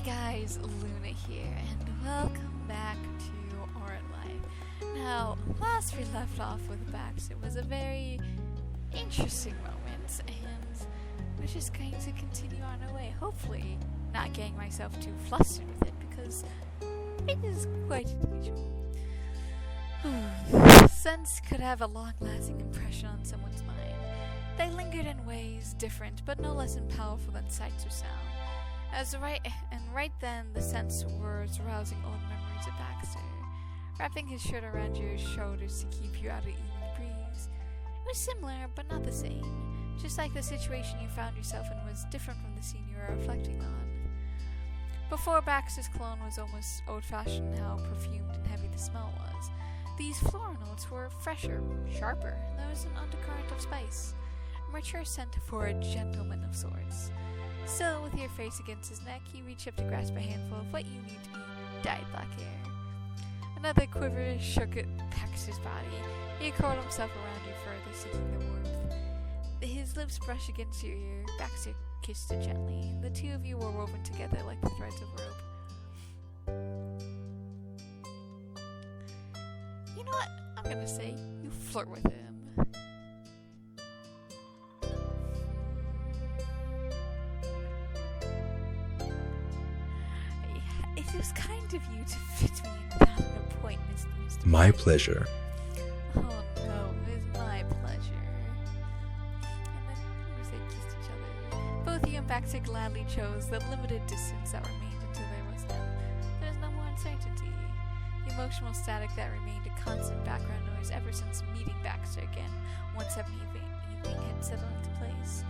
guys, Luna here, and welcome back to Art Life. Now, last we left off with Bax, it was a very interesting moment, and we're just going to continue on our way. Hopefully, not getting myself too flustered with it, because it is quite unusual. Scents could have a long-lasting impression on someone's mind. They lingered in ways different, but no less powerful than sights or sound. Right then, the scents were rousing old memories of Baxter, wrapping his shirt around your shoulders to keep you out of the evening breeze. It was similar, but not the same. Just like the situation you found yourself in was different from the scene you were reflecting on. Before, Baxter's cologne was almost old-fashioned in how perfumed and heavy the smell was. These floral notes were fresher, sharper, and there was an undercurrent of spice. A mature scent for a gentleman of sorts. Still, with your face against his neck, he reached up to grasp a handful of what you knew to be dyed black hair. Another quiver shook at Baxter's body. He curled himself around you further, seeking the warmth. His lips brushed against your ear. Baxter kissed it gently. The two of you were woven together like the threads of rope. You know what? I'm gonna say you flirt with him. It was kind of you to fit me in without an appointment, Mr. My pleasure. Oh no, it was my pleasure. And then they kissed each other. Both you and Baxter gladly chose the limited distance that remained until there was no more uncertainty. The emotional static that remained a constant background noise ever since meeting Baxter again, once every evening had settled into place.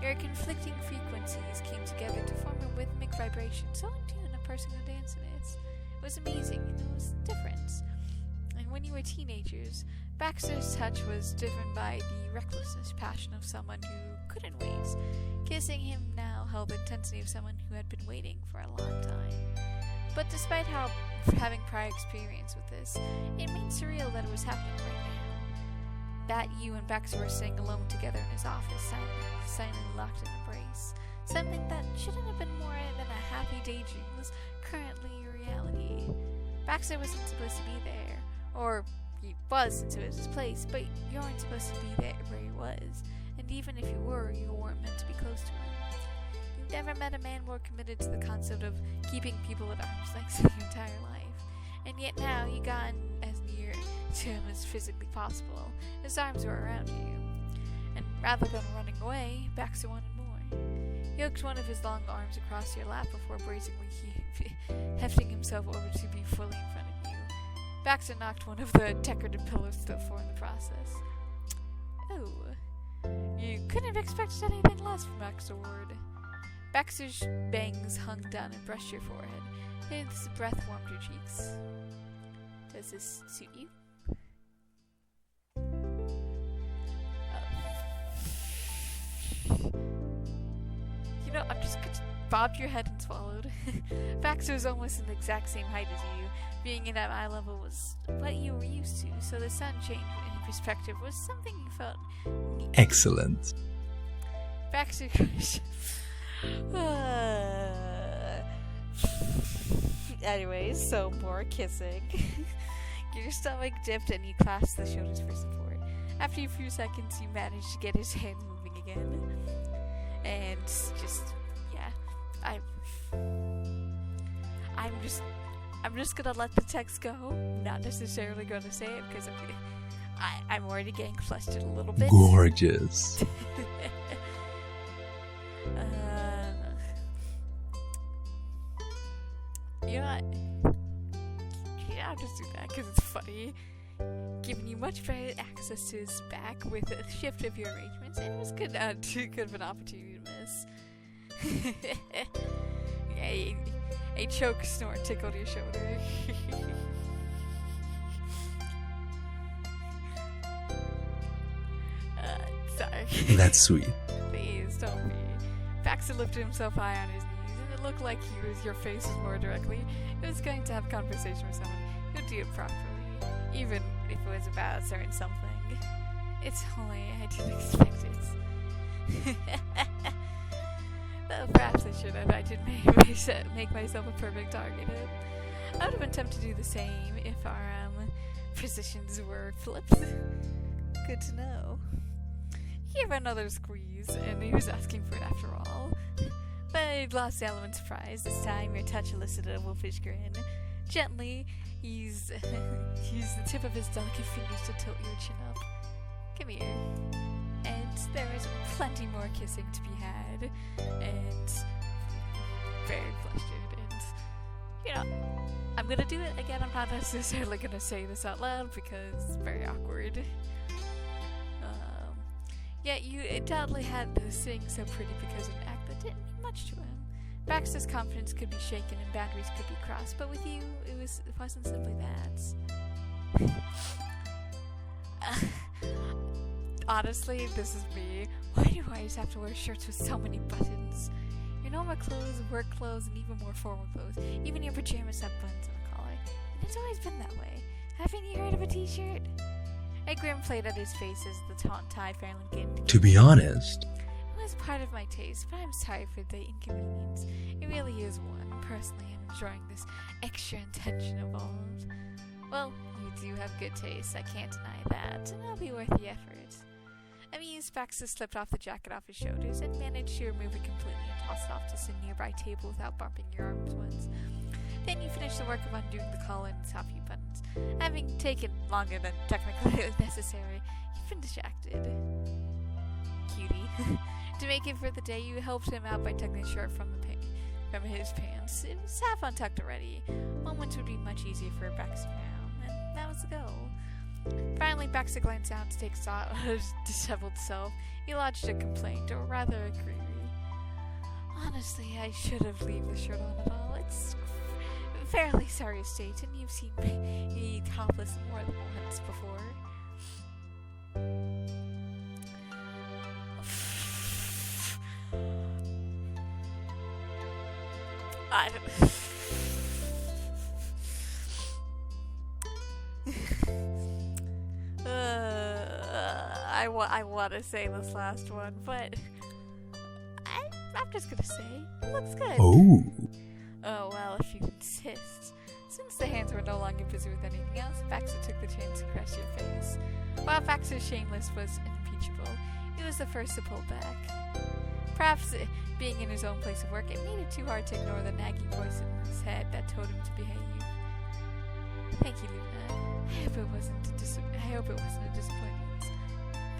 Your conflicting frequencies came together to form a rhythmic vibration so in tune a person could dance in it. It was amazing and it was different. And when you were teenagers, Baxter's touch was driven by the recklessness passion of someone who couldn't wait. Kissing him now held the intensity of someone who had been waiting for a long time. But despite having prior experience with this, it made surreal that it was happening right now. That you and Baxter were sitting alone together in his office, silently locked in embrace. Something that shouldn't have been more than a happy daydream was currently a reality. Baxter wasn't supposed to be there, or he was since it was his place, but you weren't supposed to be there where he was. And even if you weren't meant to be close to him. You've never met a man more committed to the concept of keeping people at arm's length in your entire life. And yet now you got as near to him as physically possible. His arms were around you. And rather than running away, Baxter wanted more. He hooked one of his long arms across your lap before brazenly hefting himself over to be fully in front of you. Baxter knocked one of the decorative pillows to the floor in the process. Oh, you couldn't have expected anything less from Baxter Ward. Baxter's bangs hung down and brushed your forehead. His breath warmed your cheeks. Does this suit you? You know, I'm just going to bob your head and swallowed. Baxter was almost in the exact same height as you. Being in at eye level was what you were used to, so the sudden change in perspective was something you felt neat. Excellent. Baxter Anyways, so more kissing. Your stomach dipped and you clasped the shoulders for support. After a few seconds, you managed to get his hand moving again. And I'm just gonna let the text go. Not necessarily gonna say it because I'm already getting flustered a little bit. Gorgeous. You know what? Yeah, I'll just do that because it's funny. Giving you much better access to his back with a shift of your arrangements, and it was too good of an opportunity to miss. Yeah, a choke snort tickled your shoulder. Sorry. That's sweet. Please don't be. Baxter lifted himself high on his knees, and it looked like your face was more directly. He was going to have a conversation with someone who'd do it properly, even if it was about a certain something. It's only I didn't expect it. Though perhaps I should have. I did make myself a perfect target. I would have been tempted to do the same if our positions were flipped. Good to know. He gave another squeeze, and he was asking for it after all. But I lost the element of surprise. This time, your touch elicited a wolfish grin. Gently, he's the tip of his delicate fingers to tilt your chin up. Come here. And there is plenty more kissing to be had, and very flustered, and, you know, I'm gonna do it again. I'm not necessarily gonna say this out loud because it's very awkward. Yeah, you undoubtedly had this thing so pretty because of an act that didn't mean much to him. Baxter's confidence could be shaken and boundaries could be crossed, but with you, it wasn't simply that. Honestly, this is me. Why do I always have to wear shirts with so many buttons? Your normal clothes, work clothes, and even more formal clothes. Even your pajamas have buttons on the collar. And it's always been that way. Haven't you heard of a t-shirt? A grin played at his face as the taunt tie finally came together. To be honest, It was part of my taste, but I'm sorry for the inconvenience. It really is one. Personally, I'm enjoying this extra intention involved. Well, you do have good taste, I can't deny that, and it'll be worth the effort. Amused, Baxter slipped off the jacket off his shoulders and managed to remove it completely and toss it off to some nearby table without bumping your arms once. Then you finished the work of undoing the collar and the top few buttons. Having taken longer than technically necessary, you've been distracted. Cutie. To make it for the day, you helped him out by tucking the shirt from his pants. It was half untucked already. Moments would be much easier for Baxter now, and that was the goal. Finally, Baxter glanced down to take stock of his disheveled self. He lodged a complaint, or rather a query. Honestly, I should have left the shirt on at all. It's a fairly sorry state, and you've seen me topless more than once before. I want to say this last one, but I'm just gonna say it looks good. oh, Oh, well, if you insist. Since the hands were no longer busy with anything else, Baxter took the chance to caress your face. While Baxter's shameless was impeachable, he was the first to pull back. Perhaps, being in his own place of work, it made it too hard to ignore the nagging voice in his head that told him to behave. Thank you, Luna. I hope it wasn't a disappointment.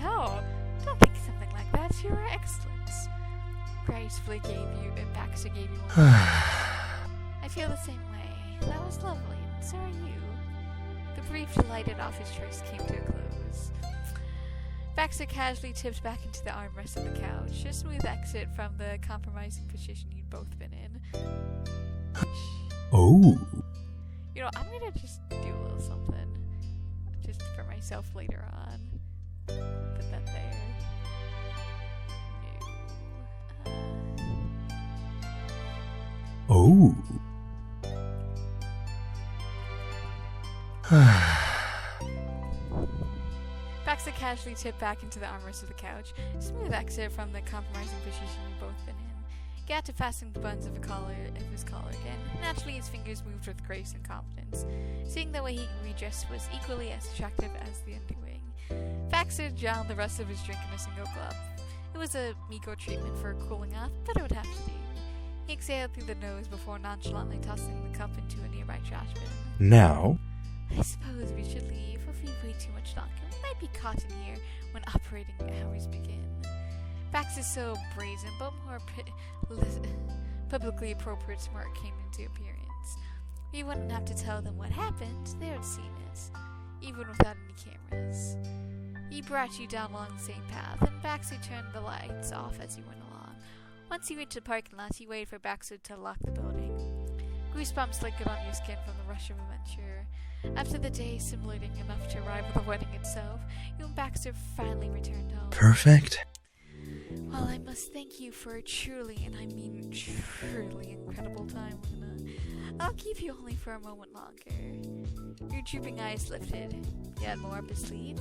No, don't think something like that. You were excellent. Gracefully Baxter gave you one. I feel the same way. That was lovely, and so are you. The brief delighted office choice came to a close. Baxter casually tipped back into the armrest of the couch, a smooth exit from the compromising position you'd both been in. oh, You know, I'm gonna just do a little something. Just for myself later on. Put that there. oh. Baxter casually tipped back into the armrest of the couch, smooth exit from the compromising position you'd both been in. He had to fasten the buttons of his collar again. Naturally, his fingers moved with grace and confidence, seeing the way he redressed was equally as attractive as the underwing. Baxter downed the rest of his drink in a single gulp. It was a meager treatment for cooling off, but it would have to do. He exhaled through the nose before nonchalantly tossing the cup into a nearby trash bin. Now, I suppose we should leave. If we wait too much longer, we might be caught in here when operating hours begin. Baxter's so brazen, but more publicly appropriate smirk came into appearance. We wouldn't have to tell them what happened, they would have seen it, even without any cameras. He brought you down along the same path, and Baxter turned the lights off as he went along. Once he reached the parking lot, he waited for Baxter to lock the building. Goosebumps lingered on your skin from the rush of adventure. After the day simulating enough to rival the wedding itself, you and Baxter finally returned home. perfect. Well, I must thank you for a truly, and I mean truly incredible time, Luna. I'll keep you only for a moment longer. Your drooping eyes lifted. You had more up his sleeve?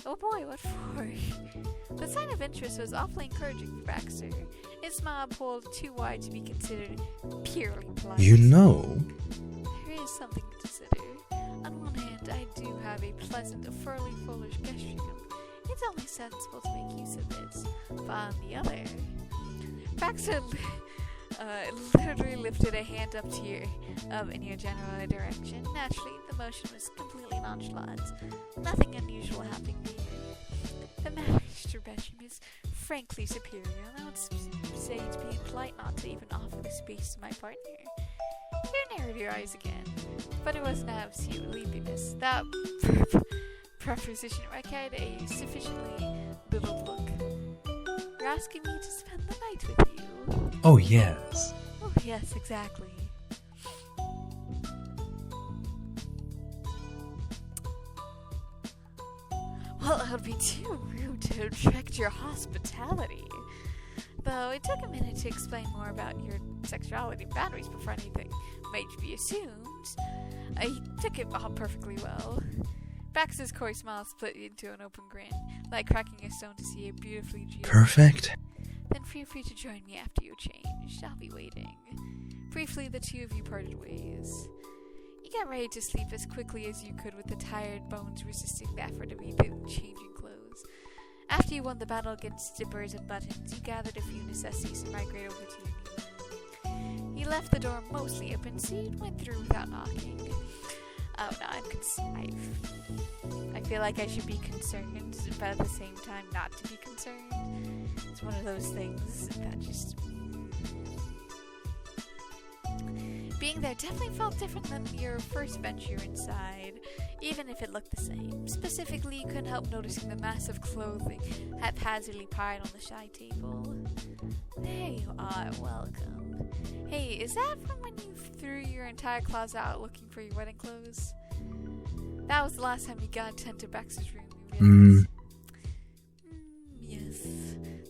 Oh boy, what for? The sign of interest was awfully encouraging for Baxter. His smile pulled too wide to be considered purely polite. You know. There is something to consider. On one hand, I do have a pleasant, fairly foolish gesture. It's only sensible to make use of it. But on the other, Baxter literally lifted a hand up to in your general direction. Naturally, the motion was completely nonchalant. Nothing unusual happening here. The master bedroom is frankly superior, and I would say it's being polite not to even offer the space to my partner. You narrowed your eyes again, but it wasn't out of sleepiness. That preposition required a sufficiently little look. You're asking me to spend the night with you? Oh, yes. Oh, yes, exactly. Well, it would be too rude to object your hospitality. Though it took a minute to explain more about your sexuality and boundaries before anything might be assumed. He took it all perfectly well. Baxter's coy smile split into an open grin, like cracking a stone to see a beautifully geometric. Perfect. Then feel free to join me after you're changed. I'll be waiting. Briefly, the two of you parted ways. You got ready to sleep as quickly as you could, with the tired bones resisting the effort of even changing clothes. After you won the battle against zippers and buttons, you gathered a few necessities and migrated over to your new room. You left the door mostly open, so you went through without knocking. Oh no, I feel like I should be concerned, but at the same time not to be concerned. It's one of those things that just... Being there definitely felt different than your first venture inside, even if it looked the same. Specifically, you couldn't help noticing the massive clothing haphazardly piled on the side table. There you are, welcome. Hey, is that from when you threw your entire closet out looking for your wedding clothes? That was the last time you got into Baxter's room, you realized? Yes.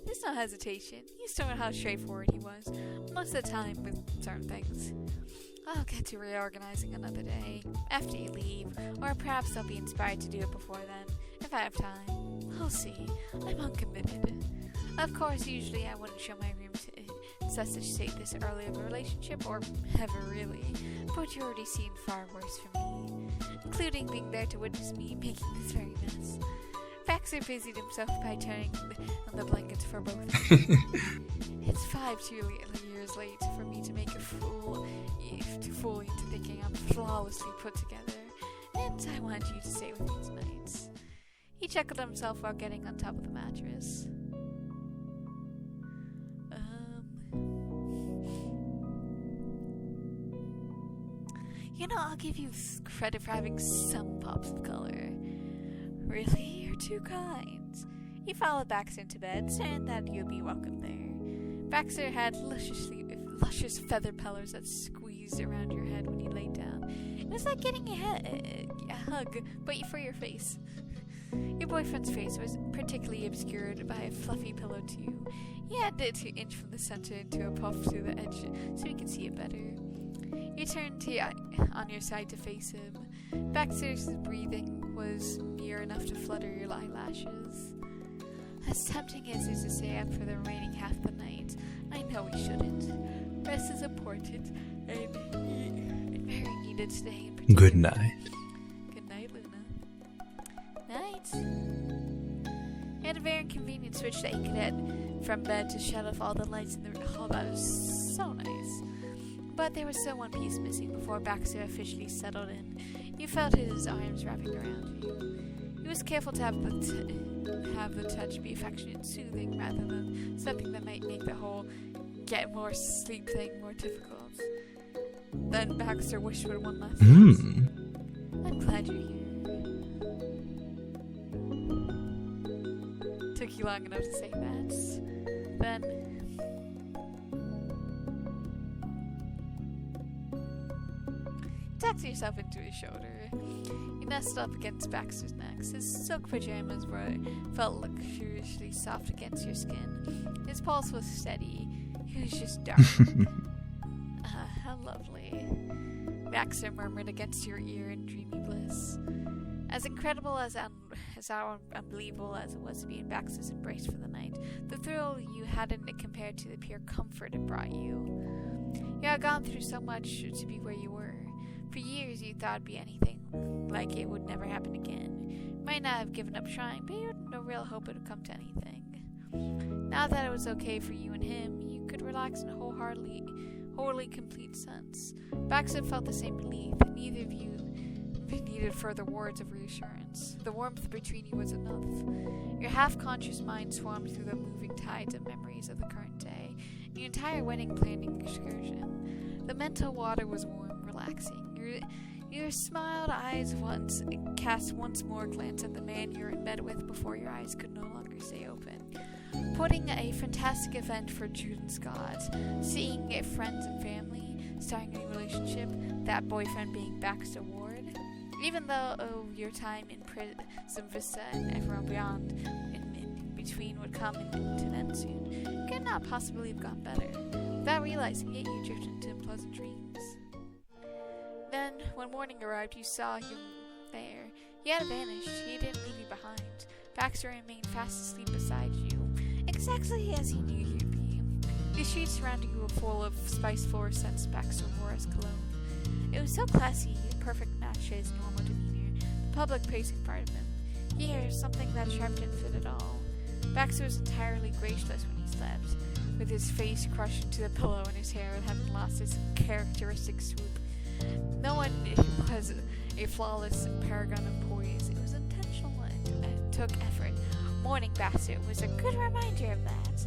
There's no hesitation. You saw how straightforward he was, most of the time with certain things. I'll get to reorganizing another day, after you leave, or perhaps I'll be inspired to do it before then, if I have time. We'll see. I'm uncommitted. Of course, usually I wouldn't show my room to such state this early of a relationship, or ever really, but you already seen far worse from me, including being there to witness me making this very mess. Baxter busied himself by turning on the blankets for both of them. It's 5 years late for me to make a fool into thinking I'm flawlessly put together, and I want you to stay with me tonight. He chuckled to himself while getting on top of the mattress. You know, I'll give you credit for having some pops of color. Really? You're too kind. He followed Baxter into bed, saying that you'd be welcome there. Baxter had luscious feather pillars that squeezed around your head when you laid down. It was like getting a hug, but for your face. Your boyfriend's face was particularly obscured by a fluffy pillow too. He had it to inch from the center into a puff to the edge so you could see it better. You turned on your side to face him. Baxter's breathing was near enough to flutter your eyelashes. As tempting as it is to stay up for the remaining half of the night, I know we shouldn't. Rest is important and very needed today in particular. Good night. Good night, Luna. Night. You had a very convenient switch that you could hit from bed to shut off all the lights in the hall. That was so nice. But there was still one piece missing before Baxter officially settled in. You felt his arms wrapping around you. He was careful to have the touch be affectionate and soothing rather than something that might make the whole get more sleep thing more difficult. Then Baxter whispered one last time. I'm glad you're here. Took you long enough to say that. Then tucked yourself into his shoulder. You nestled up against Baxter's neck. His silk pajamas felt luxuriously soft against your skin. His pulse was steady. He was just dark. How lovely. Baxter murmured against your ear in dreamy bliss. As incredible as how unbelievable as it was to be in Baxter's embrace for the night, the thrill you hadn't compared to the pure comfort it brought you. You had gone through so much to be where you were. For years you thought it'd be anything, like it would never happen again. You might not have given up trying, but you had no real hope it would come to anything. Now that it was okay for you and him, you could relax in a wholly complete sense. Baxter felt the same relief, and neither of you needed further words of reassurance. The warmth between you was enough. Your half-conscious mind swarmed through the moving tides of memories of the current day, and your entire wedding planning excursion. The mental water was warm, relaxing. Your smiled eyes cast once more glance at the man you were in bed with before your eyes could no longer stay open. Putting a fantastic event for Jude and Scott, seeing friends and family, starting a new relationship, that boyfriend being Baxter Ward. Even though your time in Prison Vista and everyone beyond in between would come to an end soon, could not possibly have gone better. Without realizing it, you drifted into pleasant dreams. Then, when morning arrived, you saw him there. He had vanished. He didn't leave you behind. Baxter remained fast asleep beside you, exactly as he knew you'd be. The sheets surrounding you were full of spiced fluorescence Baxter wore as cologne. It was so classy, a perfect match to his normal demeanor, the public praising part of him. Here, something that sharp didn't fit at all. Baxter was entirely graceless when he slept, with his face crushed into the pillow and his hair having lost its characteristic swoop. No one was a flawless paragon of poise. It was intentional and took effort. Morning Baxter was a good reminder of that.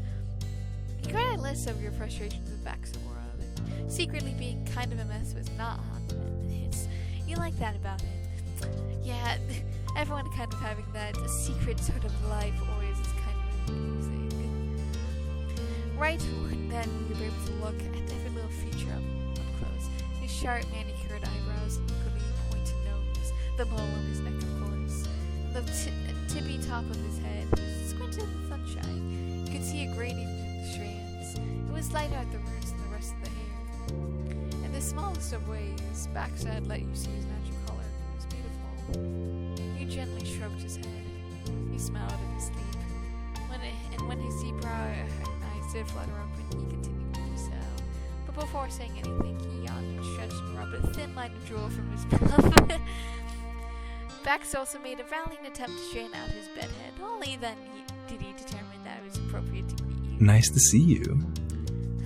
You got a list of your frustrations with Baxter World. Secretly being kind of a mess was not on limits. You like that about it. Yeah, everyone kind of having that secret sort of life always is kind of amusing. Right then, you were able to look at every little feature up close. His sharp manicured eyebrows, equally pointed nose, the mole on his neck, of course, the tippy top of his head squinted in the sunshine. You could see a gradient in the strands. It was lighter at the roots than the rest of the hair. In the smallest of ways, Baxter had let you see his natural color. It was beautiful. You gently stroked his head. He smiled in his sleep. When his deep eyes did flutter open, he continued to do so. But before saying anything, he yawned and stretched and rubbed a thin line of drool from his pillow. Baxter also made a valiant attempt to straighten out his bedhead. Only then did he determine that it was appropriate to greet you. Nice to see you.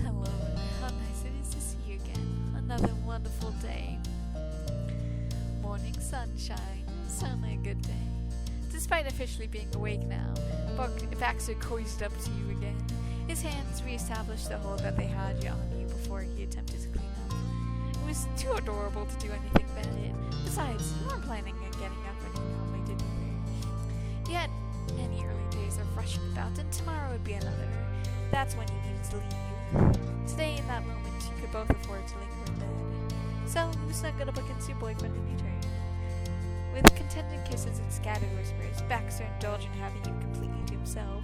Hello, how nice it is to see you again. Another wonderful day. Morning sunshine. Certainly a good day. Despite officially being awake now, Baxter cozied up to you again. His hands reestablished the hold that they had on you before he attempted to clean up. It was too adorable to do anything but it. Besides, you weren't planning on getting up when you normally did either. Yet, many early days of rushing about, and tomorrow would be another. That's when you needed to leave. Today, in that moment, you could both afford to linger in bed. So, you snuggled up against your boyfriend in return. With contented kisses and scattered whispers, Baxter indulged in having you completely to himself.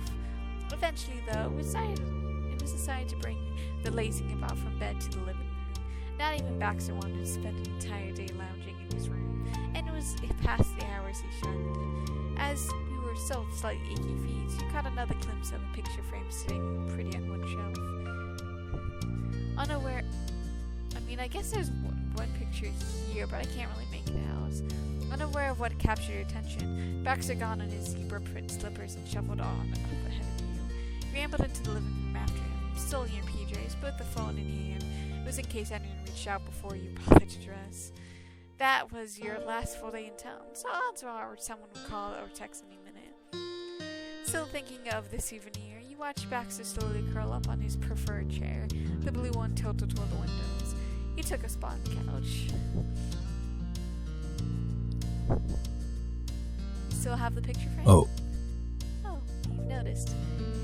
Eventually, though, it was decided to bring the lazing about from bed to the living room. Not even Baxter wanted to spend an entire day lounging in his room, and it was past the hours he shunned. As you were still slightly achy feet, you caught another glimpse of a picture frame sitting pretty on one shelf. I guess there's one picture here, but I can't really make it out. Unaware of what captured your attention, Baxter got on his zebra print slippers and shuffled on up ahead of you. You rambled into the living room after him, still in your PJs, but with the phone in hand. It was in case anyone reached out before you bothered to dress. That was your last full day in town, so odds are someone would call or text any minute. Still thinking of the souvenir, you watched Baxter slowly curl up on his preferred chair, the blue one tilted toward the windows. He took a spot on the couch. Still have the picture frame? Oh, you've noticed.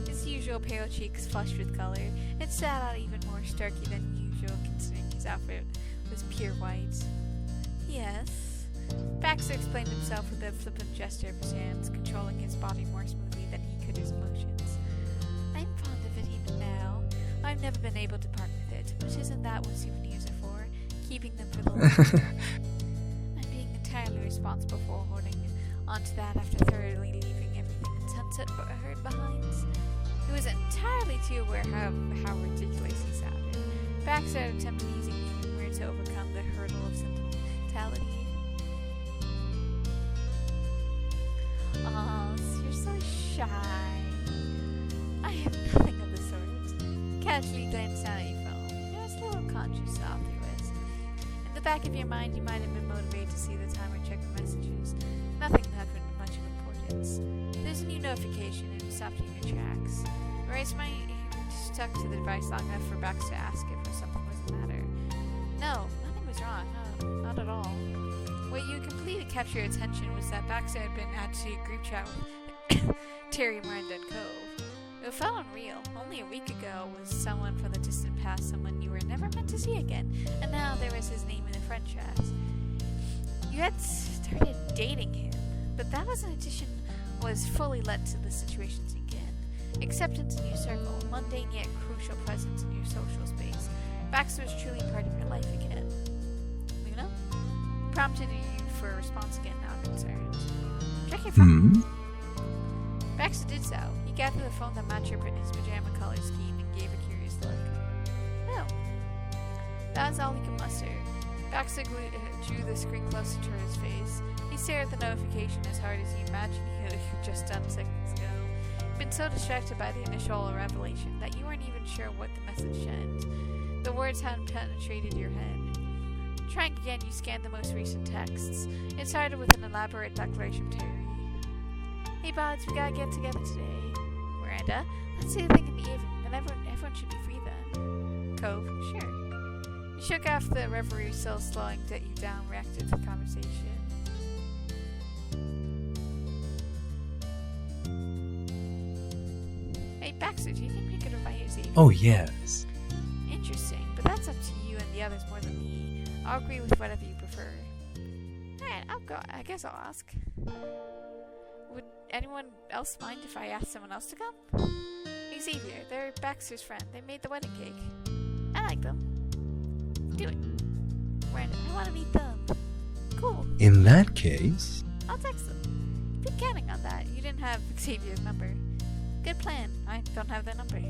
His usual pale cheeks flushed with color. It sat out even more starky than usual, considering his outfit was pure white. Yes. Baxter explained himself with a flippant gesture of his hands, controlling his body more smoothly than he could his emotions. I'm fond of it even now. I've never been able to part with it, but isn't that what souvenirs are for? Keeping them for the long term. I'm being entirely responsible for onto that after thoroughly leaving everything in Sunset Herd behind. He was entirely too aware of how ridiculous he sounded. Baxter had attempted using humor to overcome the hurdle of sentimentality. Oh, you're so shy. I have nothing of the sort. Casually glanced down at your phone. You're just a little conscious, softly whiz. In the back of your mind, you might have been motivated to see the timer check the messages. Nothing had been much of importance. There's a new notification and it stopped you in your tracks. Erased my stuck to the device long enough for Baxter to ask if something was the matter. No, nothing was wrong. No, not at all. What you completely captured your attention was that Baxter had been added to a group chat with Terry, Miranda, and Cove. It felt unreal. Only a week ago was someone from the distant past, someone you were never meant to see again, and now there was his name in the friend chat. You had started dating him, but that was an addition was fully led to the situation sink in. Acceptance in your circle, mundane yet crucial presence in your social space. Baxter was truly part of your life again. Luna? Prompted you for a response again, now concerned. Check your phone. Baxter did so. He gathered the phone that matched his pajama color scheme and gave a curious look. No. That was all he could muster. Baxter drew the screen closer to his face. He stared at the notification as hard as he imagined he had just done seconds ago. He'd been so distracted by the initial revelation that you weren't even sure what the message meant. The words hadn't penetrated your head. Trying again, you scanned the most recent texts. It started with an elaborate declaration of Terry. Hey, Bods, we gotta get together today. Miranda, let's do the thing in the evening, then everyone should be free then. Cove, sure. You shook off the reverie, still slowing you down, reacted to the conversation. Hey, Baxter, do you think we could invite Xavier? Oh, yes. Interesting, but that's up to you and the others more than me. I'll agree with whatever you prefer. Alright, I'll go. I guess I'll ask. Would anyone else mind if I asked someone else to come? Xavier, they're Baxter's friend. They made the wedding cake. I like them. Do it. Miranda, I want to meet them. Cool. In that case... I'll text them. Been counting on that. You didn't have Xavier's number. Good plan. I don't have their number.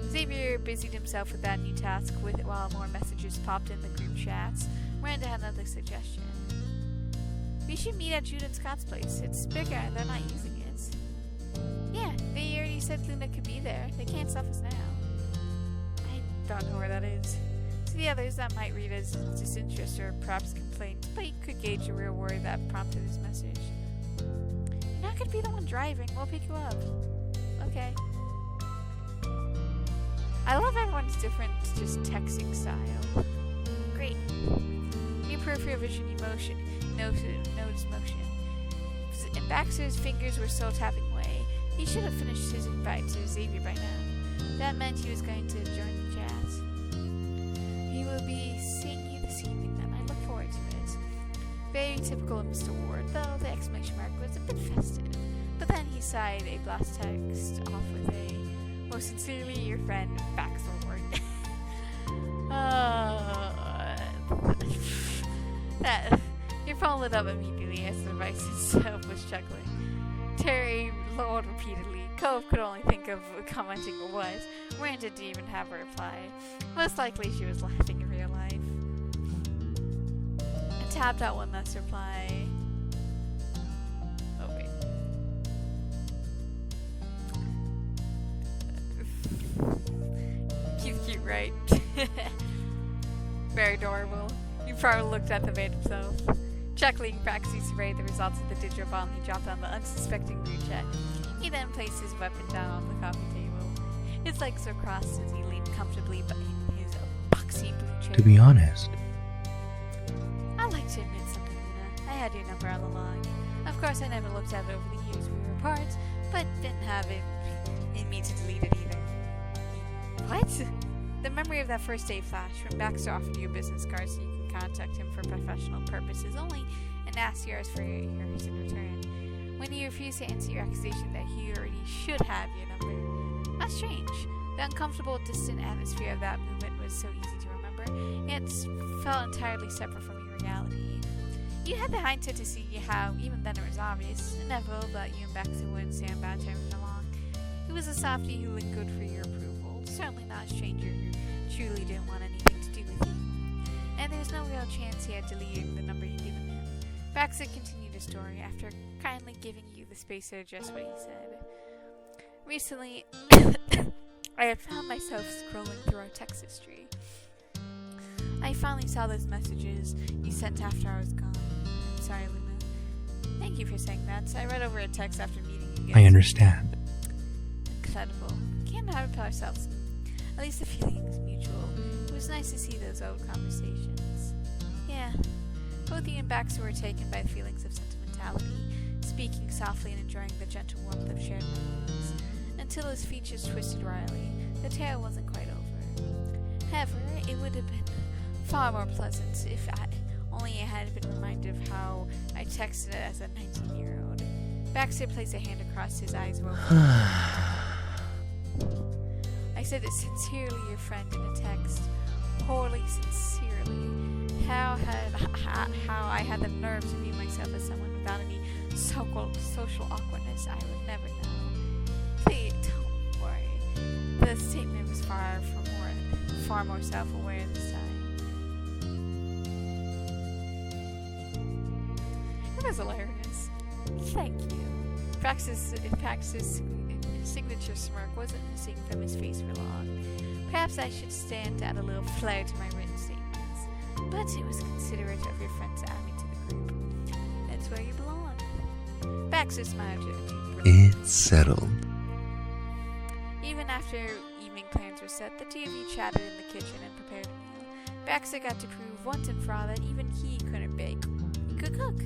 Xavier busied himself with that new task while more messages popped in the group chats. Miranda had another suggestion. We should meet at Jude and Scott's place. It's bigger and they're not using it. Yeah, they already said Luna could be there. They can't stop us now. I don't know where that is. To the others, that might read as disinterest or perhaps complaint, but he could gauge the real worry that prompted his message. You're not gonna be the one driving. We'll pick you up. Okay. I love everyone's different just texting style. Great. New peripheral vision emotion. Notice motion. And Baxter's fingers were still tapping away. He should have finished his invite to Xavier by now. That meant he was going to join the chat. He will be seeing you this evening then. I look forward to it. Very typical of Mr. Ward, though the exclamation mark was a bit festive. But then he sighed a blast text off with a most sincerely your friend, Baxter Ward. Your phone lit up immediately as the device itself was chuckling. Terry lowered repeatedly. Cove could only think of commenting what. Miranda didn't even have a reply. Most likely she was laughing in real life. I tapped out one last reply. Oh wait. Cute, right? Very adorable. He probably looked at the man himself. Chuckling, Praxis surveyed the results of the digital bomb he dropped on the unsuspecting group chat. He then placed his weapon down on the coffee table. His legs were crossed as he leaned comfortably in his boxy blue chair. To be honest, I'd like to admit something, Luna. I had your number all along. Of course, I never looked at it over the years we were apart, but didn't have it in me to delete it either. What? The memory of that first day flashed when Baxter offered you a business card so you can contact him for professional purposes only and ask yours for yours in return. When he refused to answer your accusation that he already should have your number. That's strange. The uncomfortable, distant atmosphere of that moment was so easy to remember, yet felt entirely separate from your reality. You had the hindsight to see how, even then it was obvious, inevitable that you and Baxter wouldn't stand bad terms for long. He was a softie who looked good for your approval, certainly not a stranger who truly didn't want anything to do with you. And there was no real chance he had deleted the number you'd given him. Baxter continued his story after kindly giving you the space to adjust what he said. Recently, I had found myself scrolling through our text history. I finally saw those messages you sent after I was gone. I'm sorry, Luna. Thank you for saying that. I read over a text after meeting you again. I understand. Incredible. Can't help ourselves. At least the feeling is mutual. It was nice to see those old conversations. Yeah. Both you and Baxter were taken by feelings of sentimentality, speaking softly and enjoying the gentle warmth of shared memories. Until his features twisted wryly, the tale wasn't quite over. However, it would have been far more pleasant if only I had been reminded of how I texted as a 19-year-old. Baxter placed a hand across his eyes. I said it sincerely, your friend, in a text. Wholly sincerely. How I had the nerve to view myself as someone without any so-called social awkwardness, I would never know. Please, don't worry. The statement was far more self-aware this time. It was hilarious. Thank you. Baxter's signature smirk wasn't missing from his face for long. Perhaps I should stand to add a little flair to my written statements. But it was considerate of your friend to add me to the group. That's where you belong. Baxter smiled at you. It's settled. Even after evening plans were set, the two of you chatted in the kitchen and prepared a meal. Baxter got to prove once and for all that even he couldn't bake. He could cook.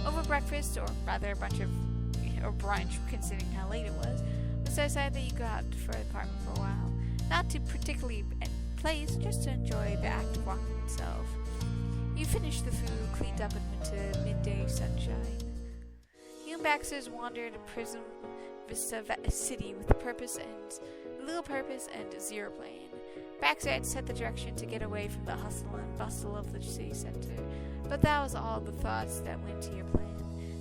Over breakfast, or rather a bunch of brunch, considering how late it was decided that you go out for an apartment for a while. Not to particularly place, just to enjoy the act of walking itself. You finished the food, cleaned up, and went to midday sunshine. You and Baxter's wandered a prism vista city with little purpose and zero plan. Baxter had set the direction to get away from the hustle and bustle of the city center, but that was all the thoughts that went to your plan.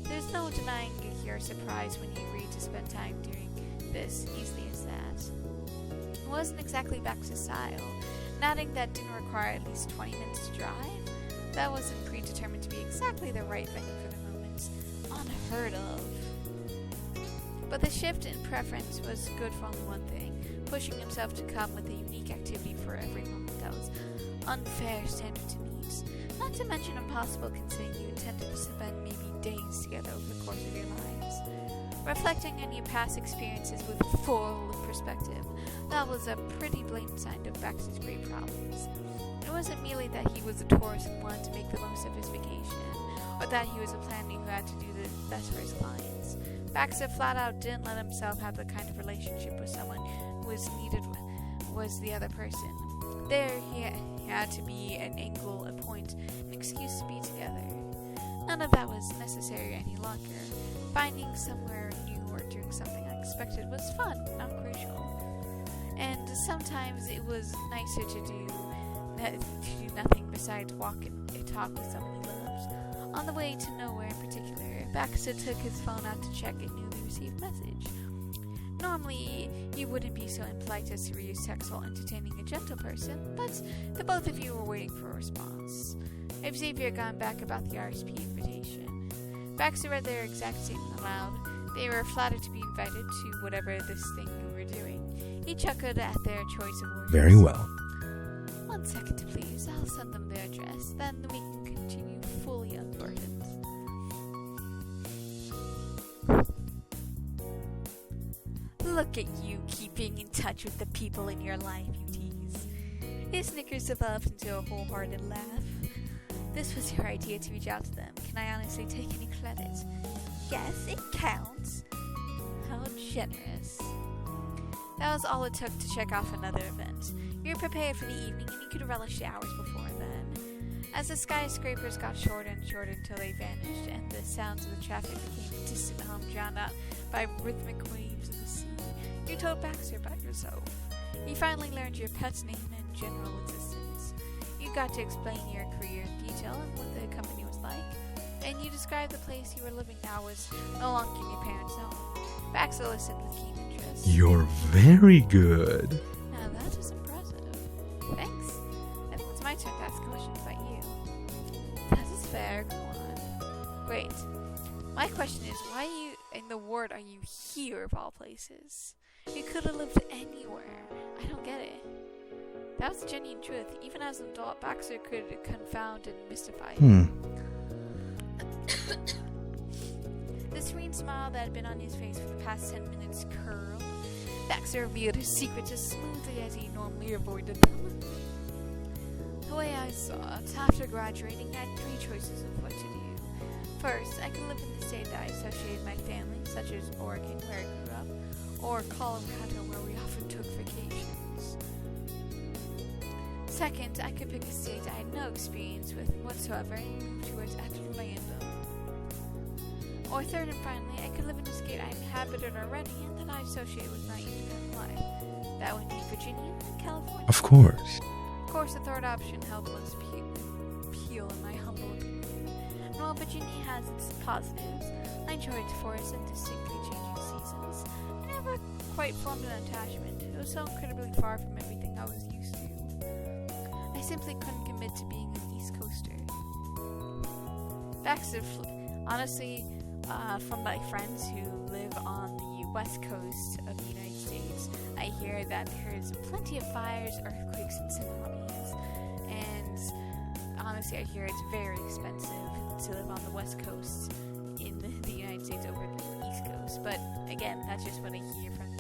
There's no denying your surprise when you agreed to spend time doing this easily as that. It wasn't exactly Baxter's style. Nothing that didn't require at least 20 minutes to drive. That wasn't predetermined to be exactly the right venue for the moment. Unheard of. But the shift in preference was good for only one thing, pushing himself to come with a unique activity for every moment that was unfair standard to meet. Not to mention impossible considering you intended to spend maybe days together over the course of your lives. Reflecting on your past experiences with full perspective, that was a pretty blatant sign of Baxter's great problems. It wasn't merely that he was a tourist and wanted to make the most of his vacation, or that he was a planner who had to do the best for his clients. Baxter flat out didn't let himself have the kind of relationship with someone who was the other person. There he had to be an angle, a point, an excuse to be together. None of that was necessary any longer. Finding somewhere new or doing something unexpected was fun, not crucial. And sometimes it was nicer to do nothing besides walk and talk with someone he loved. On the way to nowhere in particular, Baxter took his phone out to check a newly received message. Normally, you wouldn't be so impolite as to reuse text while entertaining a gentle person, but the both of you were waiting for a response. Xavier had gone back about the RSP invitation. Baxter read their exact statement aloud. They were flattered to be invited to whatever this thing you were doing. He chuckled at their choice of words. Very well. 1 second, please. I'll send them their address. Then we can continue fully unburdened. Look at you keeping in touch with the people in your life, you tease. His snickers developed into a wholehearted laugh. This was your idea to reach out to them. Can I honestly take any credit? Yes, it counts. How generous. That was all it took to check off another event. You were prepared for the evening and you could relish the hours before then. As the skyscrapers got shorter and shorter until they vanished and the sounds of the traffic became a distant hum drowned out by rhythmic waves of the sea, you told Baxter about yourself. You finally learned your pet's name and general existence. You got to explain your career in detail and what the company was like. And you described the place you were living now was no longer in your parents' home. Baxter listened with keen interest. You're very good. Now that is impressive. Thanks. I think it's my turn to ask questions about you. That is fair. Go on. Great. My question is, why in the world are you here of all places? You could have lived anywhere. I don't get it. That was the genuine truth. Even as an adult, Baxter could confound and mystify you. The serene smile that had been on his face for the past 10 minutes curled. Baxter revealed his secrets as smoothly as he normally avoided them. The way I saw it, after graduating, I had 3 choices of what to do. First, I could live in the state that I associated my family, such as Oregon, where I grew up, or Colorado, where we often took vacations. Second, I could pick a state I had no experience with whatsoever and move towards active random. Or third and finally, I could live in a state I inhabited already and that I associate with my independent life. That would be Virginia and California. Of course. Of course, the third option held most appeal in my humble opinion. And while Virginia has its positives, I enjoyed its forests and distinctly changing seasons. I never quite formed an attachment. It was so incredibly far from everything I was used to. I simply couldn't commit to being an East Coaster. Baxter, honestly, from my friends who live on the west coast of the United States, I hear that there's plenty of fires, earthquakes, and tsunamis. And honestly, I hear it's very expensive to live on the west coast in the United States over the East Coast. But again, that's just what I hear from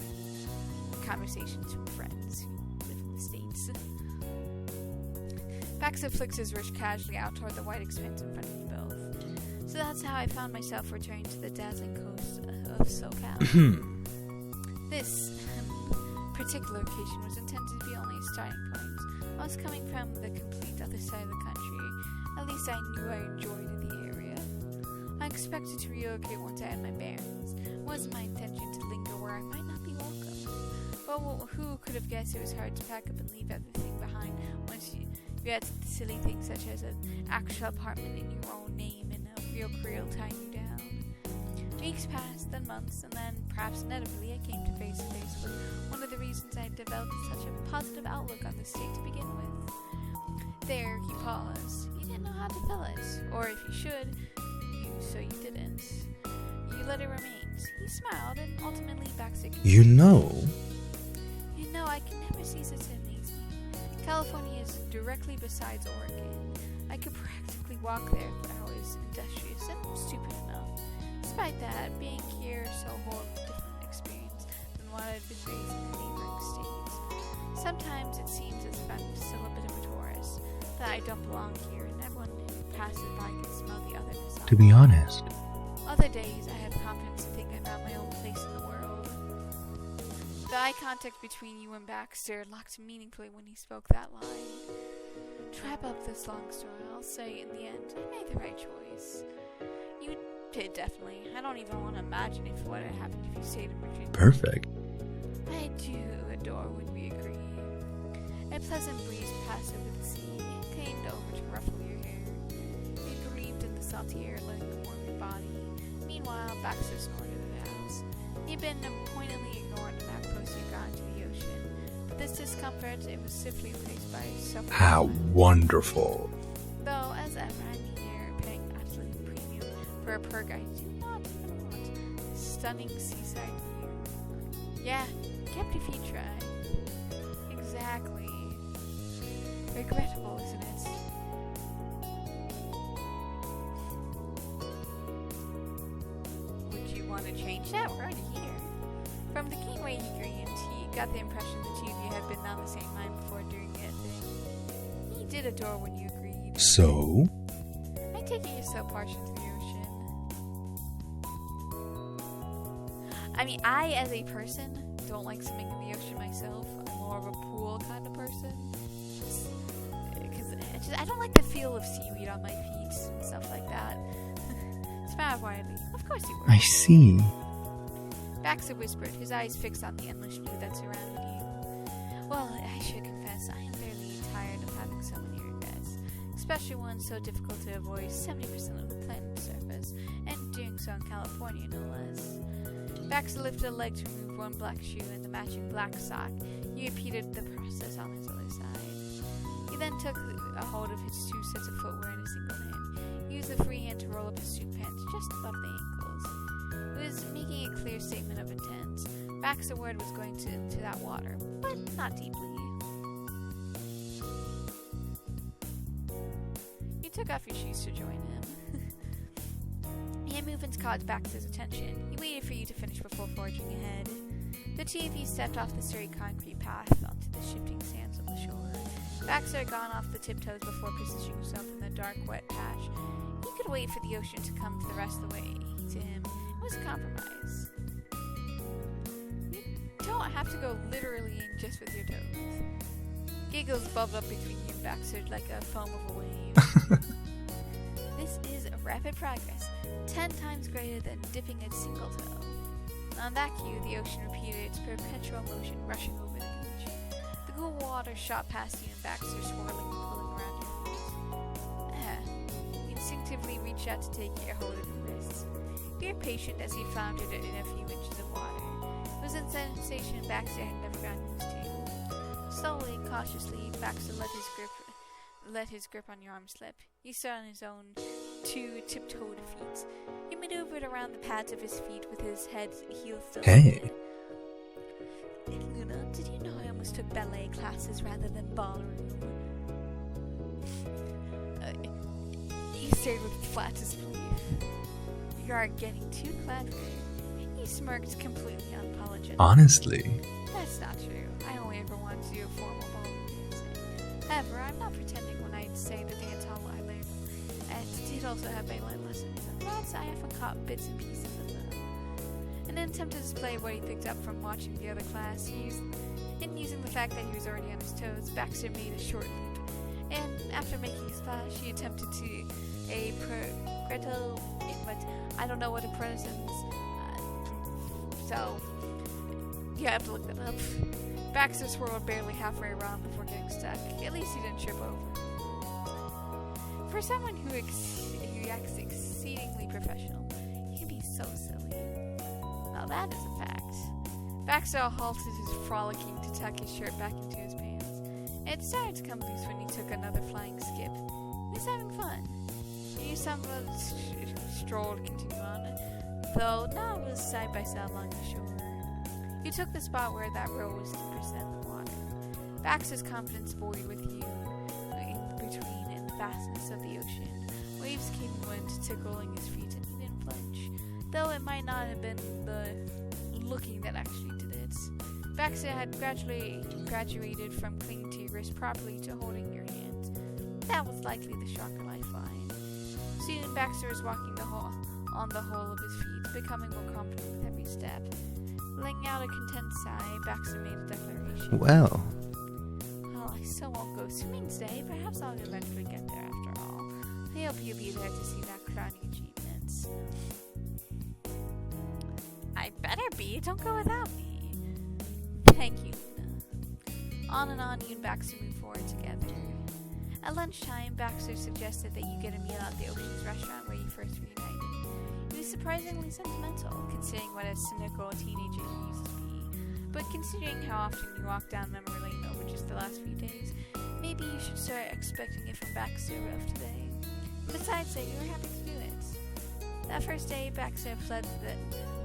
the conversations from friends who live in the States. Baxter flicks his wrist casually out toward the white expanse in front of you both. So that's how I found myself returning to the dazzling coast of SoCal. This particular location was intended to be only a starting point. I was coming from the complete other side of the country. At least I knew I enjoyed the area. I expected to relocate once I had my bearings. It wasn't my intention to linger where I might not be welcome. But who could have guessed it was hard to pack up and leave everything behind once you had silly things such as an actual apartment in your own name and a real career tying you down. Weeks passed, then months, and then, perhaps inevitably, I came to face to face with one of the reasons I had developed such a positive outlook on the state to begin with. There, he paused. You didn't know how to fill it. Or if you should, you didn't. You let it remain. He smiled, and ultimately Baxter continued. You know, I can never cease to amaze me. California is directly besides Oregon. I could practically walk there for hours, industrious and stupid enough. Despite that, being here is so whole different experience than what I'd been raised in the neighboring states. Sometimes it seems as if I'm still a bit of a tourist, that I don't belong here and everyone who passes by can smell the otherness. to be honest, Other days, I have confidence to think I found my own place in the world. The eye contact between you and Baxter locked meaningfully when he spoke that line. To wrap up this long story, I'll say in the end, I made the right choice. You did, definitely. I don't even want to imagine if what had happened if you stayed in Virginia. perfect. I do adore when we agree. A pleasant breeze passed over the sea and came over to ruffle your hair. You breathed in the salty air, letting it warm your body. Meanwhile, Baxter snorted it out. He'd been pointedly ignored in that close you'd gone to the ocean. But this discomfort, it was swiftly replaced by self. How wonderful. Though, as ever, I'm here paying absolute premium for a perk I do not even want. A stunning seaside view. Yeah, kept if you try. Exactly. Regrettable, isn't it? Would you want to change that? We're already here. From the keen way he grinned, he got the impression the two of you had been on the same mind before doing it. He did adore when you agreed. So? I take it you're so partial to the ocean. I mean, I, as a person, don't like swimming in the ocean myself. I'm more of a pool kind of person. Because I don't like the feel of seaweed on my feet and stuff like that. Smiled widely. Of course you were. I see. Baxter whispered, his eyes fixed on the endless blue that surrounded you. Well, I should confess, I am fairly tired of having so many regrets. especially one so difficult to avoid 70% of the planet's surface, and doing so in California no less. Baxter lifted a leg to remove one black shoe and the matching black sock. He repeated the process on his other side. He then took a hold of his 2 sets of footwear in a single hand. He used the free hand to roll up his suit pants just above the ankles. It was making a clear statement of intent. Baxter's word was going to that water, but not deeply. You took off your shoes to join him. Hand movements caught Baxter's attention. He waited for you to finish before forging ahead. The two of you stepped off the sturdy concrete path onto the shifting sands of the shore. Baxter had gone off the tiptoes before positioning himself in the dark, wet patch. He could wait for the ocean to come to the rest of the way to him. It was a compromise. You don't have to go literally in just with your toes. Giggles bubbled up between you and Baxter like a foam of a wave. This is a rapid progress, 10 times greater than dipping a single toe. On that cue, the ocean repeated its perpetual motion, rushing over the beach. The cool water shot past you and Baxter, swirling and pulling around your feet. You instinctively reached out to take your hold of your wrists. You were patient as he floundered in a few inches of water. It was a sensation Baxter had never gotten used to. Slowly, cautiously, Baxter let his grip on your arm slip. You stood on his own 2 tiptoed feet. He maneuvered around the pads of his feet with his heel's still Hey. lifted. Luna, did you know I almost took ballet classes rather than ballroom? You stared with flat disbelief. You are getting too clever. He smirked, completely unapologetic. Honestly. That's not true. I only ever wanted to do a formal ballroom dancing. However, I'm not pretending when I say the dance hall I learned. And did also have ballet lessons, and that's I often caught bits and pieces of them. In an attempt to display what he picked up from watching the other class, using the fact that he was already on his toes, Baxter made a short leap. And after making his splash, he attempted to a preto, but I don't know what a preto is. So you have to look that up. Baxter swirled barely halfway around before getting stuck. At least he didn't trip over. For someone who acts exceedingly professional, he can be so silly. Now that is a fact. Baxter halted his frolicking to tuck his shirt back into his pants. It started to come loose when he took another flying skip. He was having fun. You somewhat strolled to continue on, though now it was side by side along the shore. You took the spot where that row was deeper in the water. Baxter's confidence buoyed with you between and the vastness of the ocean. Waves came and went, tickling his feet, and he didn't flinch, though it might not have been the looking that actually did it. Baxter had graduated from clinging to your wrist properly to holding your hand. That was likely the shocker lifeline. Soon, Baxter was walking on the whole of his feet, becoming more confident with every step. Letting out a content sigh, Baxter made a declaration. Well, I so won't go swimming today. Perhaps I'll eventually get there after all. I hope you'll be there to see that crowning achievement. I better be. Don't go without me. Thank you, Luna. On and on, you and Baxter moved forward together. At lunchtime, Baxter suggested that you get a meal at the Ocean's restaurant where you first reunited. He was surprisingly sentimental, considering what a cynical teenager he used to be. But considering how often you walked down memory lane over just the last few days, maybe you should start expecting it from Baxter of today. Besides that, you were happy to do it. That first day, Baxter fled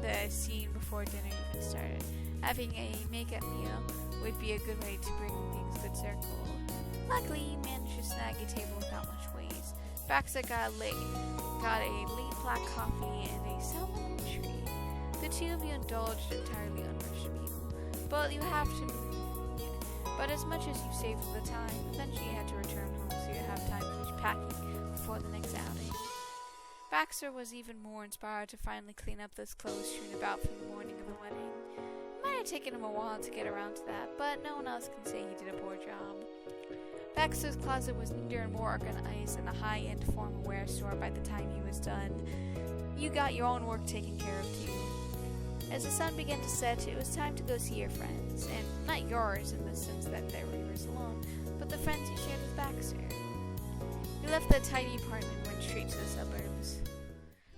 the scene before dinner even started. Having a make-up meal would be a good way to bring things good circle. Luckily, you managed to snag a table without much waste. Baxter got a late black coffee and a salmon tree. The two of you indulged entirely unrushed meal. But as much as you saved for the time, eventually you had to return home so you have time to finish packing before the next outing. Baxter was even more inspired to finally clean up those clothes strewn about from the morning of the wedding. It might have taken him a while to get around to that, but no one else can say he did a poor job. Baxter's closet was neater and more organized than a high-end formal wear store by the time he was done. You got your own work taken care of too. As the sun began to set, it was time to go see your friends, and not yours in the sense that they were yours alone, but the friends you shared with Baxter. It left the tiny apartment and went straight to the suburbs.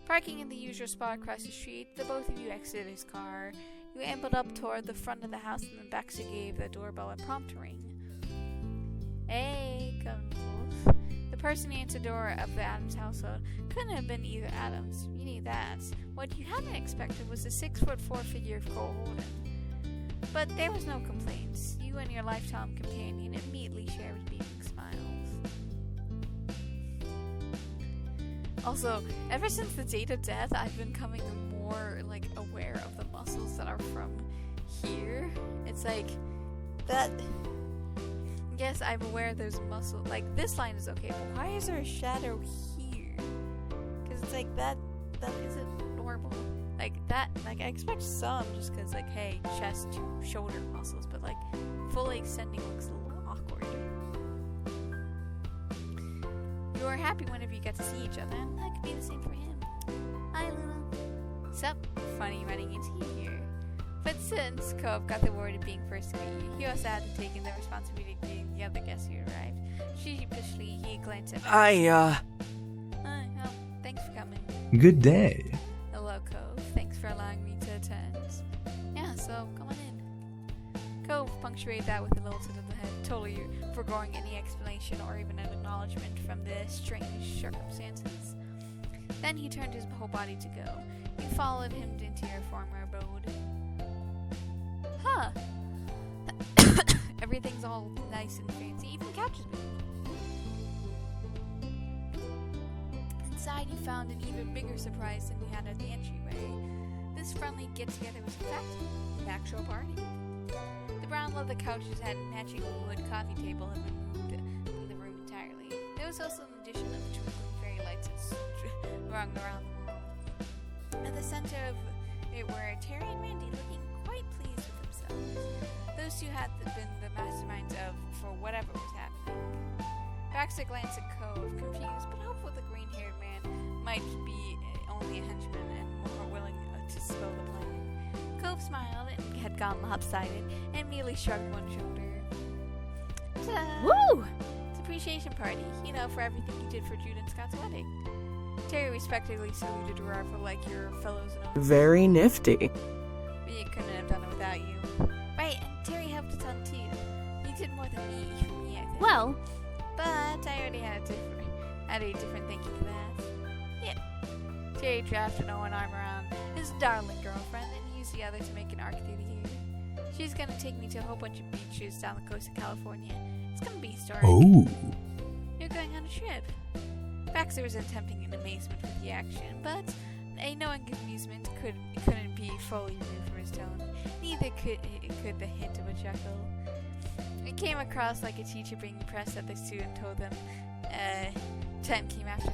Parking in the usual spot across the street, the both of you exited his car. You ambled up toward the front of the house, and then Baxter gave the doorbell a prompt ring. Hey, Cove. The person who answered the door of the Adams household couldn't have been either Adams. You knew that. What you hadn't expected was the 6'4" figure of Cole Holden. But there was no complaints. You and your lifetime companion immediately shared beaming smiles. Also, ever since the date of death, I've been becoming more, aware of the muscles that are from here. It's that... Yes, I'm aware there's muscle. This line is okay, but why is there a shadow here? Because it's that isn't normal. I expect some, just because, hey, chest to shoulder muscles, but, fully extending looks a little awkward. You are happy whenever you get to see each other, and that could be the same for him. Hi, Luna. Sup? Funny running into you here. But since Cove got the award of being first to meet you, he also had to take in the responsibility of greeting the other guests who arrived. Sheepishly, he glanced at me. Oh, thanks for coming. Good day. Hello, Cove. Thanks for allowing me to attend. Yeah, so come on in. Cove punctuated that with a little tilt of the head, totally foregoing any explanation or even an acknowledgement from the strange circumstances. Then he turned his whole body to go. You followed him into your former abode. Huh. Everything's all nice and fancy, even the couch is moved. Inside you found an even bigger surprise than you had at the entryway. This friendly get-together was in fact an actual party. The brown leather couches had a matching wood coffee table had been moved in the room entirely. There was also an addition of twinkling fairy lights rung around the wall. At the center of it were Terry and Randy looking quite pleased with themselves. Those two had been the masterminds for whatever was happening. Baxter glanced at Cove, confused but hopeful the green-haired man might be only a henchman and more willing to spill the blame. Cove smiled and had gone lopsided and merely shrugged one shoulder. Ta-da! Woo! It's an appreciation party, for everything you did for Jude and Scott's wedding. Terry respectfully saluted a rival like your fellows in Very nifty. We couldn't have done it without you. Right, and Terry helped a ton too. You did more than me, I think. Well, But I already had a different thank you for that. Yep. Terry drafted one arm around his darling girlfriend and used the other to make an arc through the air. She's gonna take me to a whole bunch of beaches down the coast of California. It's gonna be historic. Oh. You're going on a trip. Baxter was attempting an amazement with the action, but a knowing amusement couldn't be fully removed from his tone. Neither could the hint of a chuckle. It came across like a teacher being impressed that the student told them time came after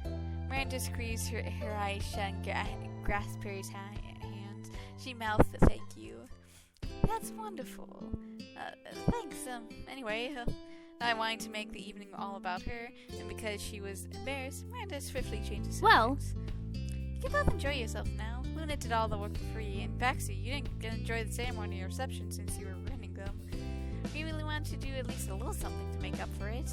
9. Miranda squeezed her eyes shut and grasped Perry's hand. She mouthed thank you. That's wonderful. Thanks. Anyway, I wanted to make the evening all about her, and because she was embarrassed, Miranda swiftly changed the subject. Well, You can both enjoy yourself now. Luna did all the work for free, and Baxter, you didn't get to enjoy the ceremony or reception since you were running them. We really wanted to do at least a little something to make up for it.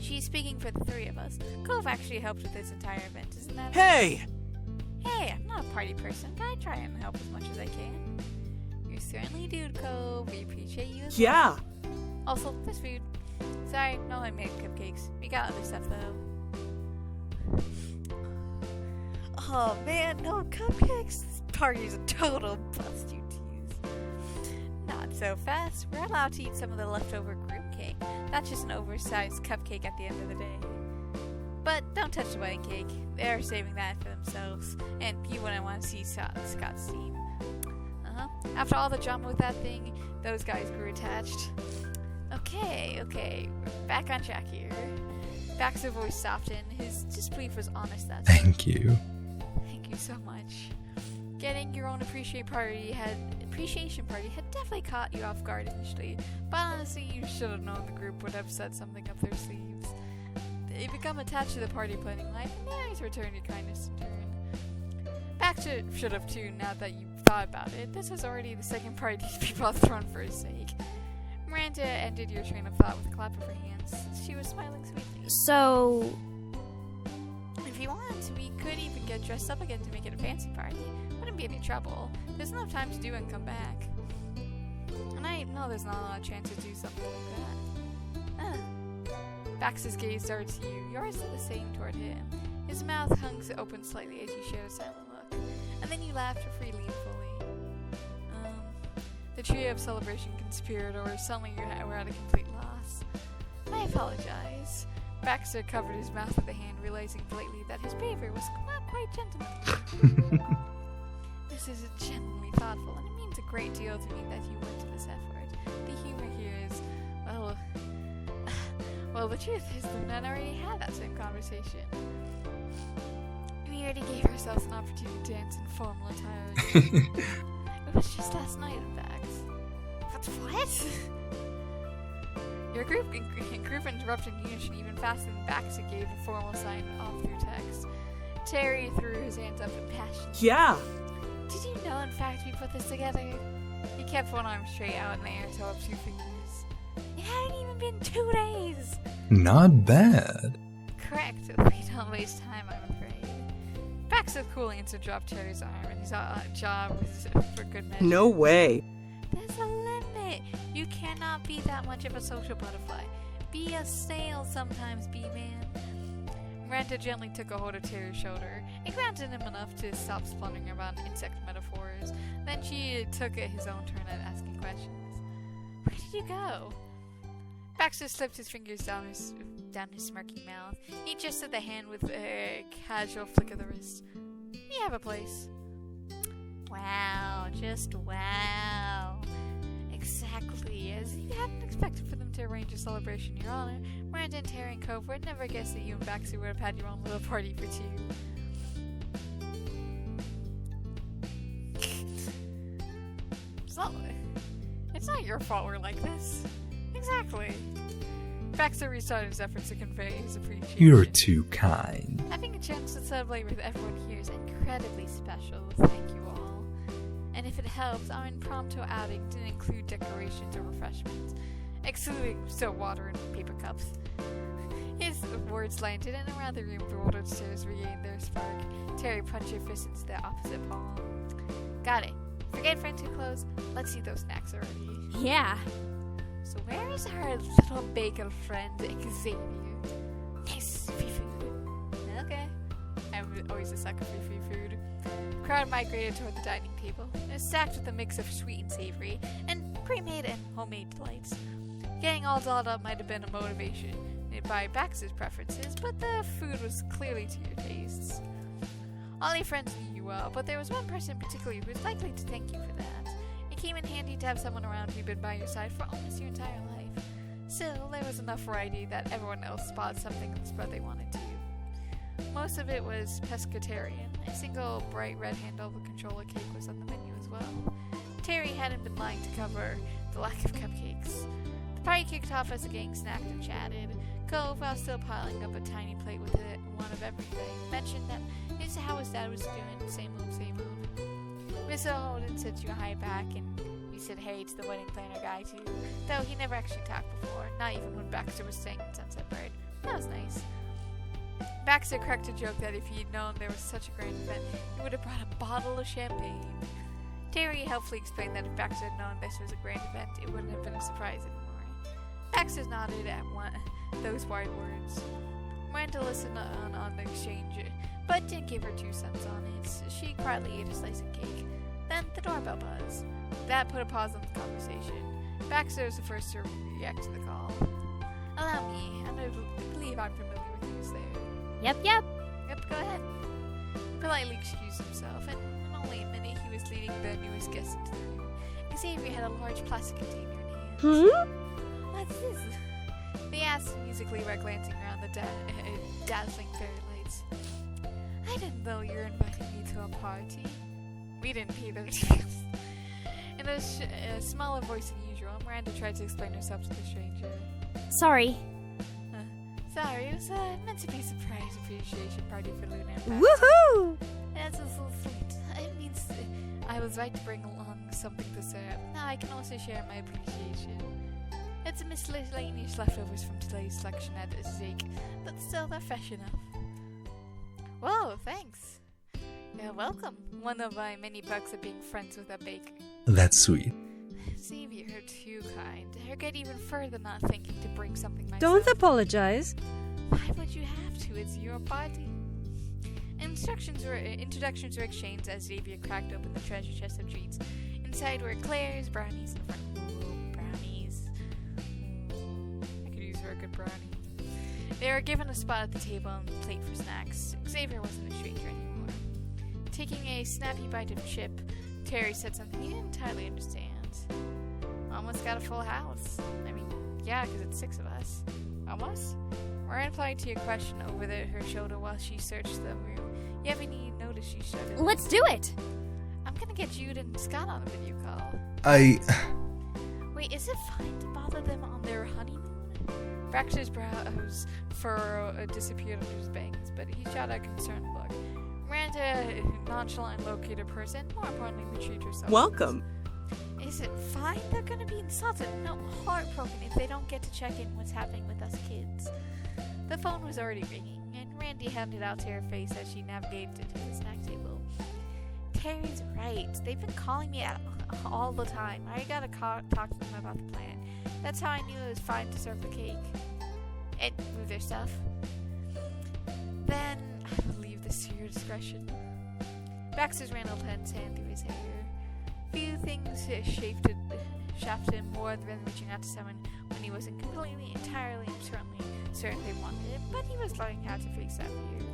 She's speaking for the three of us. Cove actually helped with this entire event, isn't that hey! Hey, I'm not a party person, but I try and help as much as I can. You certainly do, Cove. We appreciate you as well. Yeah! Also, there's food. Sorry, no homemade cupcakes. We got other stuff, though. Oh, man, no cupcakes? This party is a total bust, you tease. Not so fast. We're allowed to eat some of the leftover groom cake. That's just an oversized cupcake at the end of the day. But don't touch the wedding cake. They're saving that for themselves. And you wouldn't want to see Scott's team. After all the drama with that thing, those guys grew attached. Okay, we're back on track here. Baxter's voice softened. His disbelief was honest that time. Thank you. Thank you so much. Getting your own appreciation party had definitely caught you off guard initially, but honestly, you should have known the group would have set something up their sleeves. They become attached to the party planning life, and they always return your kindness in turn. Baxter should have too, now that you thought about it. This is already the second party these people have thrown for his sake. Miranda ended your train of thought with a clap of her hands. She was smiling sweetly. So, If you want, we could even get dressed up again to make it a fancy party. Wouldn't be any trouble. There's enough time to do and come back. And I know there's not a lot of chance to do something like that. Bax's gaze darted to you. Yours did the same toward him. His mouth hung open slightly as you shared a silent look. And then you laughed freely and fully. The trio of celebration conspirators suddenly were at a complete loss. I apologize. Baxter covered his mouth with a hand, realizing blatantly that his behavior was not quite gentlemanly. This is genuinely thoughtful, and it means a great deal to me that you went to this effort. The humor here is, well, the truth is the men already had that same conversation. We already gave ourselves an opportunity to dance in formal attire. It was just last night, in fact. But what? Your group interrupted unison even faster than Baxter gave a formal sign off through text. Terry threw his hands up in passion. Yeah. Did you know, in fact, we put this together? He kept one arm straight out in the air, so up 2 fingers. It hadn't even been 2 days. Not bad. Correct. We don't waste time, I'm afraid. Baxter's cool answer dropped Terry's arm, and his job was for good measure. No way. There's a limit. You cannot be that much of a social butterfly. Be a snail sometimes, B-man. Miranda gently took a hold of Terry's shoulder and grounded him enough to stop splundering about insect metaphors. Then she took his own turn at asking questions. Where did you go? Baxter slipped his fingers down his smirky mouth. He adjusted the hand with a casual flick of the wrist. We have a place. Wow, just wow. Exactly as you hadn't expected for them to arrange a celebration in your honor. Miranda and Terry and Cove would never guess that you and Baxter would have had your own little party for 2. It's not your fault we're like this. Exactly. Baxter restarted his efforts to convey his appreciation. You're too kind. Having a chance to celebrate with everyone here is incredibly special. Thank you all. And if it helps, our impromptu outing didn't include decorations or refreshments, excluding still water and paper cups. His words landed, and around the room, bewildered stares regained their spark. Terry punched her fist into the opposite palm. Got it. Forget friendship clothes. Let's see those snacks already. yeah. So where is our little bagel friend Xavier? Nice free food. Okay. I'm always a sucker for free food. The crowd migrated toward the dining table. It was stacked with a mix of sweet and savory, and pre-made and homemade delights. Getting all dolled up might have been a motivation by Baxter's preferences, but the food was clearly to your tastes. All your friends knew you well, but there was one person in particular who was likely to thank you for that. It came in handy to have someone around who'd been by your side for almost your entire life. Still, there was enough variety that everyone else spotted something in the spread they wanted to. Most of it was pescatarian. A single bright red handle of a controller cake was on the menu as well. Terry hadn't been lying to cover the lack of cupcakes. The party kicked off as the gang snacked and chatted. Cove, while still piling up a tiny plate with one of everything, mentioned that this is how his dad was doing, same old, same old. Mr. Holden sent you a hi back, and you said hey to the wedding planner guy too, though he never actually talked before, not even when Baxter was staying in Sunset Bird. That was nice. Baxter cracked a joke that if he'd known there was such a grand event, he would have brought a bottle of champagne. Terry helpfully explained that if Baxter had known this was a grand event, it wouldn't have been a surprise anymore. Baxter nodded at those wide words. Miranda listened on the exchange, but didn't give her 2 cents on it. She quietly ate a slice of cake. Then the doorbell buzzed. That put a pause on the conversation. Baxter was the first to react to the call. Allow me, and I believe I'm familiar with who's there. Yep. Yep, go ahead. He politely excused himself, and in only a minute he was leading the newest guest into the room. Xavier had a large plastic container in hand. What's this? They asked musically while glancing around the dazzling fairy lights. I didn't know you were inviting me to a party. We didn't either. In a smaller voice than usual, Miranda tried to explain herself to the stranger. Sorry. Sorry, it was meant to be a surprise appreciation party for Luna and Baxter. Woohoo! That's so sweet. It means I was right to bring along something to serve. Now I can also share my appreciation. It's a miscellaneous leftovers from today's selection at Zeke, but still they're fresh enough. Whoa, thanks. You're welcome. One of my many perks of being friends with a baker. That's sweet. Xavier, you're too kind. I'll get even further not thinking to bring something myself. Don't apologize. Why would you have to? It's your party. Introductions were exchanged as Xavier cracked open the treasure chest of treats. Inside were eclairs, brownies, and brownies. I could use her a good brownie. They were given a spot at the table and a plate for snacks. Xavier wasn't a stranger anymore. Taking a snappy bite of chip, Terry said something he didn't entirely understand. Almost got a full house. I mean, yeah, because it's 6 of us. Almost? Moran replied to your question over her shoulder while she searched the room. You haven't even noticed she shuddered. Let's do it! I'm gonna get Jude and Scott on a video call. Wait, is it fine to bother them on their honeymoon? Baxter's brows furrow disappeared under his bangs, but he shot a concerned look. Miranda nonchalant located her purse and, more importantly, retrieved herself. Welcome. Is it fine? They're gonna be insulted, no, heartbroken if they don't get to check in what's happening with us kids. The phone was already ringing, and Randy handed out to her face as she navigated to the snack table. Terry's right. They've been calling me out all the time. I gotta talk to them about the plan. That's how I knew it was fine to serve the cake. And move their stuff. Then I will leave this to your discretion. Baxter's Randall Penn's hand through his hair. Few things shafted him more than reaching out to someone when he wasn't completely, entirely, and certain they wanted it, but he was learning how to face that fear.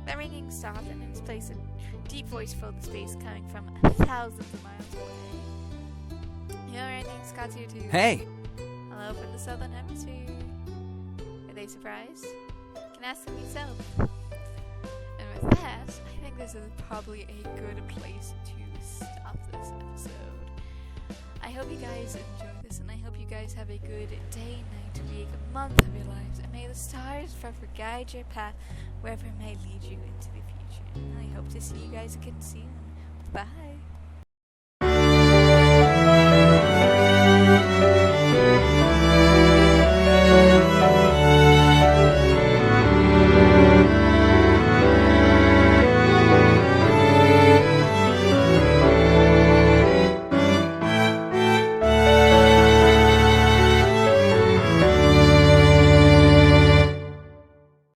The ringing stopped, and in its place a deep voice filled the space coming from thousands of miles away. Yo, Randy, Scott's here too. Hey! Hello from the Southern Hemisphere. Are they surprised? You can ask them yourself. And with that, I think this is probably a good place to stop this episode. I hope you guys enjoy this, and I hope you guys have a good day, night, week, month of your lives, and may the stars forever guide your path wherever it may lead you into the future. And I hope to see you guys again soon. Bye!